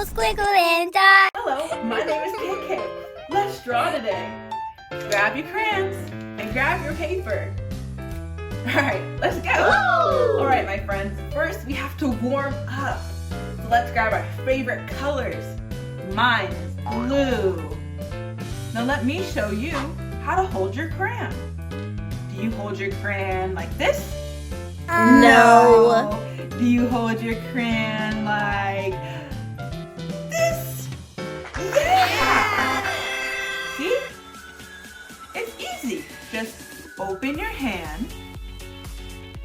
scribble, squiggle, and dot. Hello, my name is KK. Let's draw today. Grab your crayons and grab your paper. Alright, let's go! Alright, my friends, first we have to warm up. So let's grab our favorite colors. Mine is blue. Now let me show you how to hold your crayon. Do you hold your crayon like this? No. Do you hold your crayon like this? Yeah! See? It's easy. Just open your hand,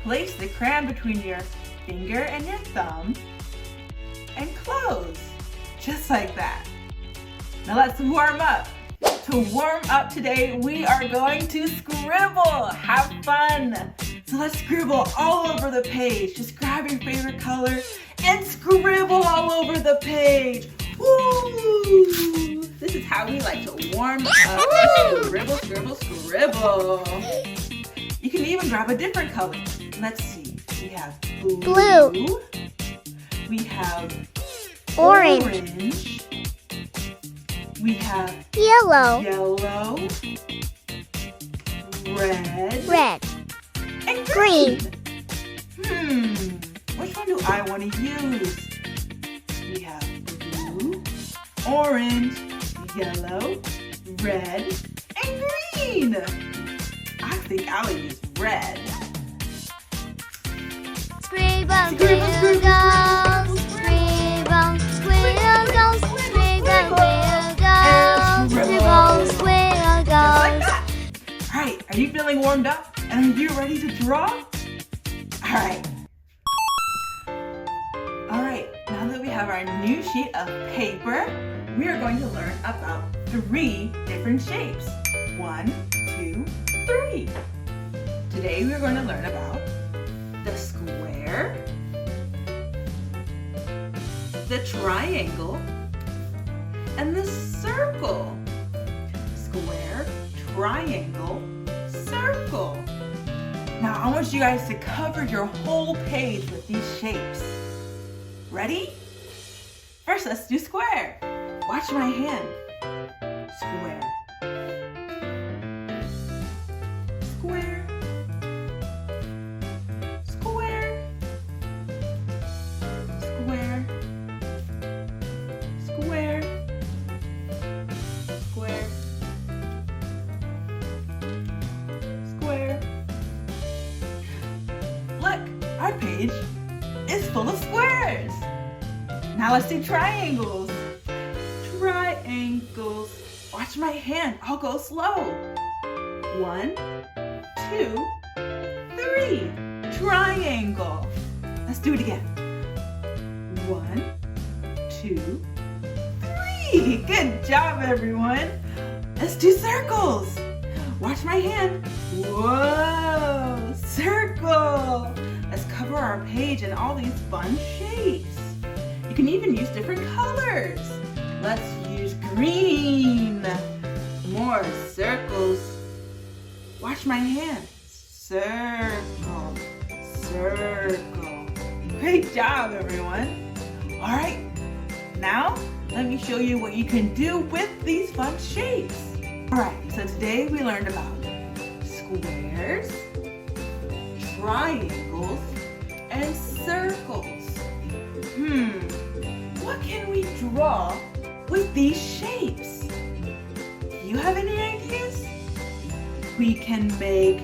place the crayon between your finger and your thumb, and close. Just like that. Now let's warm up. To warm up today, we are going to scribble. Have fun. So let's scribble all over the page. Just grab your favorite color and scribble all over the page. Woo! This is how we like to warm up. Scribble, scribble, scribble. You can even grab a different color. Let's see. We have blue. We have Orange. We have Yellow. yellow, red, and Green. Which one do I want to use? We have blue, orange, yellow, red, and green. I think I'll use red. Scribble, Scribble, scribble, squiggle, scribble, squiggle, scribble, squiggle, squiggle. Just like that. All right, are you feeling warmed up? And are you ready to draw? All right. All right, now that we have our new sheet of paper, we are going to learn about 3 different shapes. 1, 2, 3. Today we are going to learn about the square, the triangle, and the circle. Square, triangle, circle. Now I want you guys to cover your whole page with these shapes. Ready? First, let's do square. Watch my hand. Square. Square. Square. Square. Square. Square. Square. Look, our page is full of squares. Now let's do triangles. Triangles. Watch my hand. I'll go slow. 1, 2, 3. Triangle. Let's do it again. 1, 2, 3. Good job, everyone. Let's do circles. Watch my hand. Whoa, circle. Let's cover our page in all these fun shapes. You can even use different colors. Let's use green. More circles. Watch my hand. Circle, circle. Great job, everyone. All right, now let me show you what you can do with these fun shapes. All right, so today we learned about squares, triangles, and circles. What can we draw with these shapes? Do you have any ideas? We can make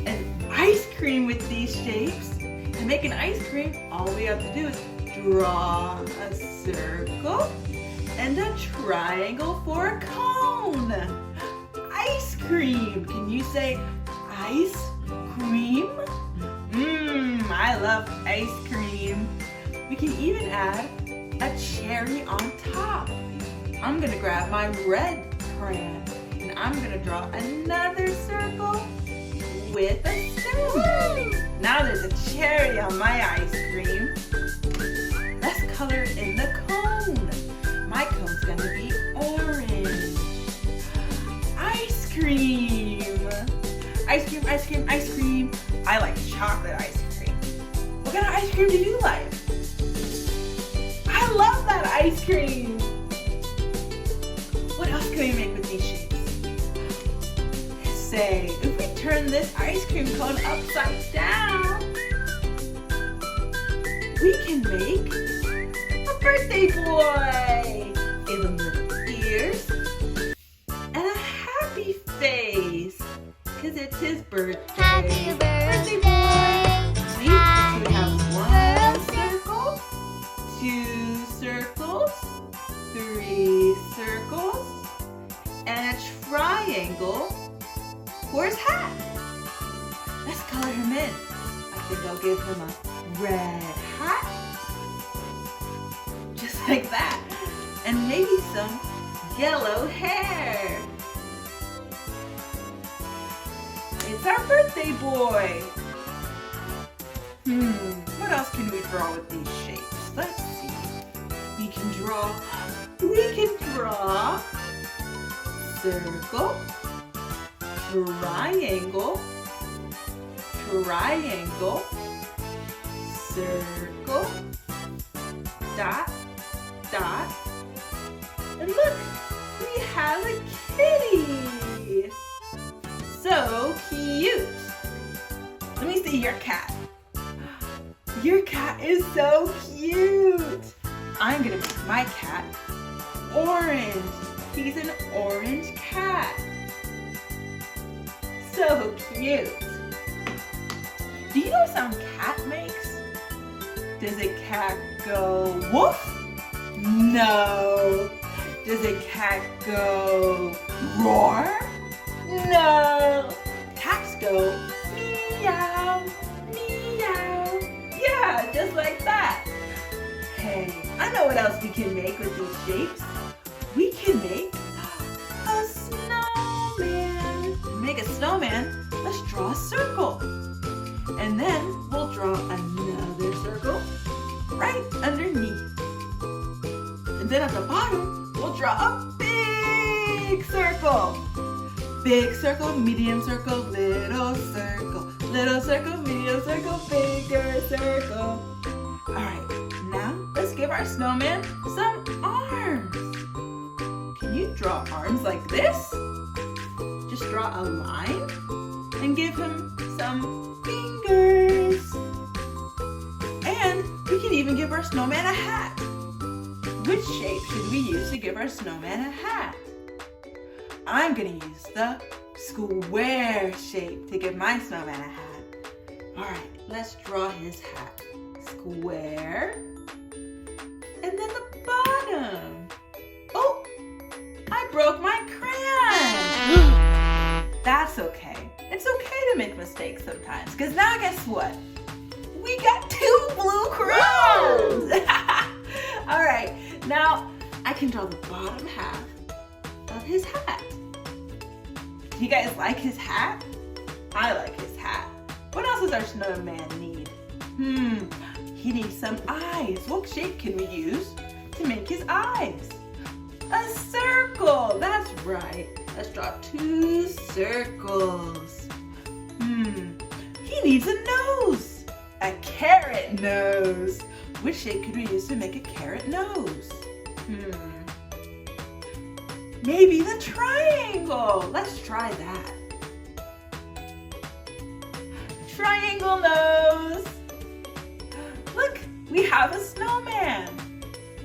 an ice cream with these shapes. To make an ice cream, all we have to do is draw a circle and a triangle for a cone. Ice cream. Can you say ice cream? I love ice cream. We can even add a cherry on top. I'm gonna grab my red crayon and I'm gonna draw another circle with a stone. Now there's a cherry on my ice cream. Let's color in the cone. My cone's gonna be orange. Ice cream. Ice cream, ice cream, ice cream. I like chocolate ice cream. What kind of ice cream do you like? I love that ice cream. What else can we make with these shapes? Say, if we turn this ice cream cone upside down, we can make a birthday boy. Give him little ears and a happy face, because it's his birthday. Happy birthday. See, we have one circle, 2 circles, 3 circles, and a triangle for his hat. Let's color him in. I think I'll give him a red hat, just like that, and maybe some yellow hair. It's our birthday boy. What else can we draw with these shapes? Let's see. We can draw circle, triangle, triangle, circle, dot, dot, and look, we have a kitty. So cute. Let me see your cat. Your cat is so cute. I'm gonna make my cat orange. He's an orange cat. So cute. Do you know what sound cat makes? Does a cat go woof? No. Does a cat go roar? No. Cats go meow, meow. Yeah, just like that. Hey, I know what else we can make with these shapes. We can make a snowman. To make a snowman, let's draw a circle. And then we'll draw another circle right underneath. And then at the bottom, we'll draw a big circle. Big circle, medium circle, little circle. Little circle, medium circle, bigger circle. All right, now let's give our snowman some arms. Can you draw arms like this? Just draw a line and give him some fingers. And we can even give our snowman a hat. Which shape should we use to give our snowman a hat? I'm gonna use the square shape to give my snowman a hat. All right, let's draw his hat. Square. And then the bottom. Oh, I broke my crayon. That's okay. It's okay to make mistakes sometimes, because now guess what? We got 2 blue crayons. All right, now I can draw the bottom half of his hat. Do you guys like his hat? I like his hat. What else does our snowman need? He needs some eyes. What shape can we use to make his eyes? A circle, that's right. Let's draw 2 circles. He needs a nose. A carrot nose. Which shape could we use to make a carrot nose? Maybe the triangle. Let's try that. Triangle nose. Look, we have a snowman.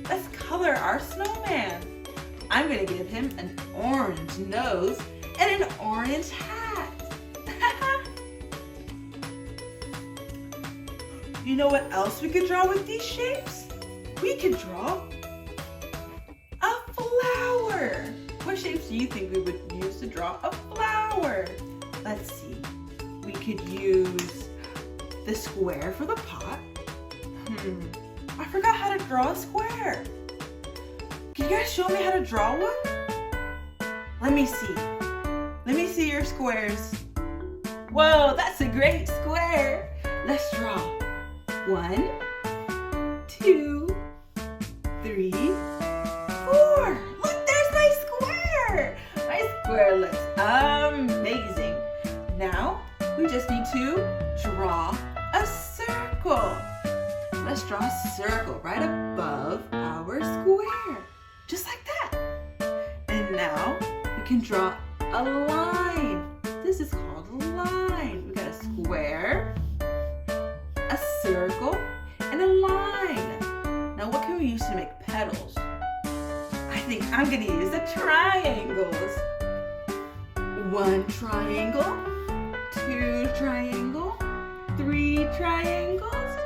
Let's color our snowman. I'm gonna give him an orange nose and an orange hat. You know what else we could draw with these shapes? We could draw a flower. What shapes do you think we would use to draw a flower? Let's see. We could use the square for the pot. I forgot how to draw a square. Can you guys show me how to draw one? Let me see. Let me see your squares. Whoa, that's a great square. Let's draw. 1, 2, 3, 4. Look, there's my square. My square looks amazing. Now, we just need to draw a circle. Let's draw a circle right above our square. draw a line. This is called a line. We got a square, a circle, and a line. Now what can we use to make petals? I think I'm gonna use the triangles. 1 triangle, 2 triangle, 3 triangles,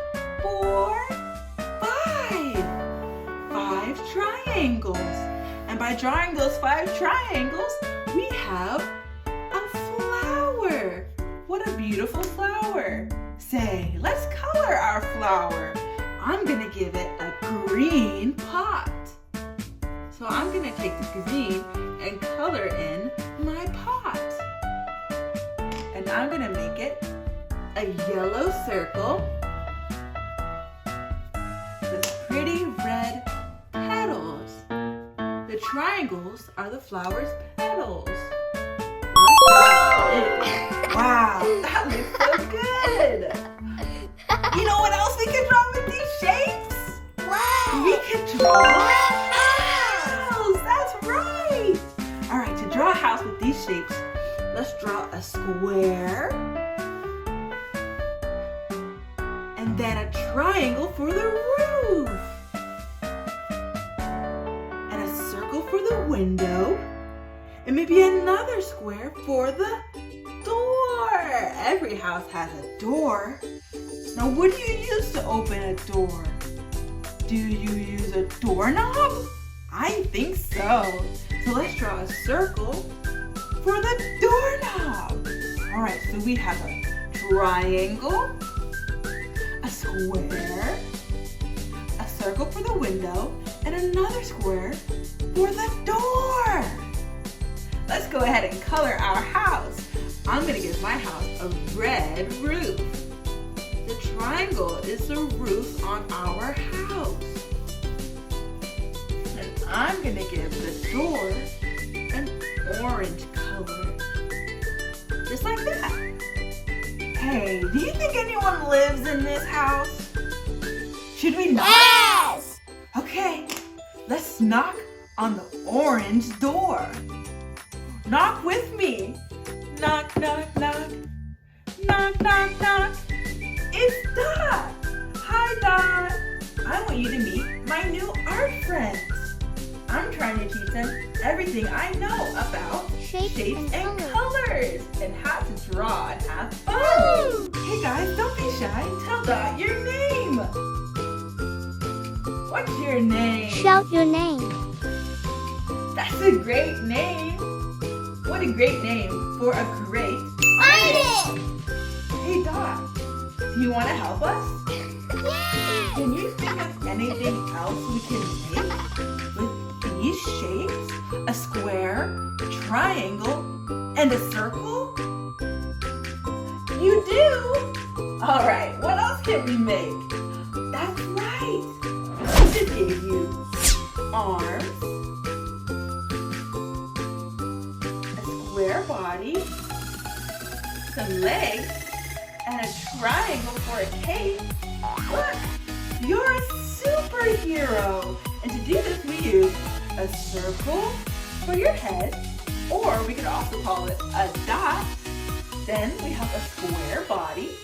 4, 5. 5 triangles. And by drawing those 5 triangles, we have a flower. What a beautiful flower. Say, let's color our flower. I'm gonna give it a green pot. So I'm gonna take the green and color in my pot. And I'm gonna make it a yellow circle with pretty red petals. The triangles are the flower's petals. Wow, that looks so good. You know what else we can draw with these shapes? Wow. We can draw a house. That's right. All right, to draw a house with these shapes, let's draw a square and then a triangle for the roof and a circle for the window and maybe another square for the door. Every house has a door. Now, what do you use to open a door? Do you use a doorknob? I think so. So let's draw a circle for the doorknob. All right, so we have a triangle, a square, a circle for the window, and another square for the door. Let's go ahead and color our house. I'm gonna give my house a red roof. The triangle is the roof on our house. And I'm gonna give the door an orange color. Just like that. Hey, do you think anyone lives in this house? Should we knock? Yes. Okay, let's knock on the orange door. Knock with me. Knock, knock, knock. Knock, knock, knock. It's Dot. Hi, Dot. I want you to meet my new art friends. I'm trying to teach them everything I know about Shapes and colors and how to draw and have fun. Woo! Hey guys, don't be shy. Tell Dot your name. What's your name? Shout your name. That's a great name. What a great name for a great artist. Hey Dot, do you want to help us? Can you think of anything else we can make with these shapes? A square, a triangle, and a circle? You do? All right, what else can we make? That's right. I just gave you arms, square body, some legs, and a triangle for a cape. Look, you're a superhero. And to do this, we use a circle for your head, or we could also call it a dot. Then we have a square body,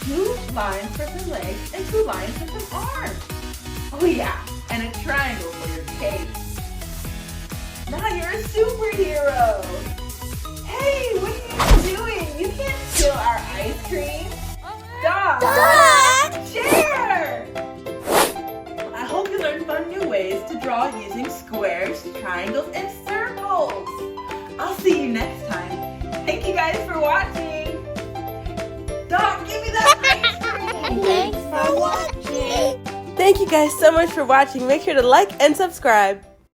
2 lines for some legs, and 2 lines for some arms. Oh yeah, and a triangle for your cape. Now you're a superhero. Hey, what are you doing? You can't steal our ice cream. Dot! Share! I hope you learned fun new ways to draw using squares, triangles, and circles. I'll see you next time. Thank you guys for watching. Dot, give me that ice cream. Thanks for watching. Thank you guys so much for watching. Make sure to like and subscribe.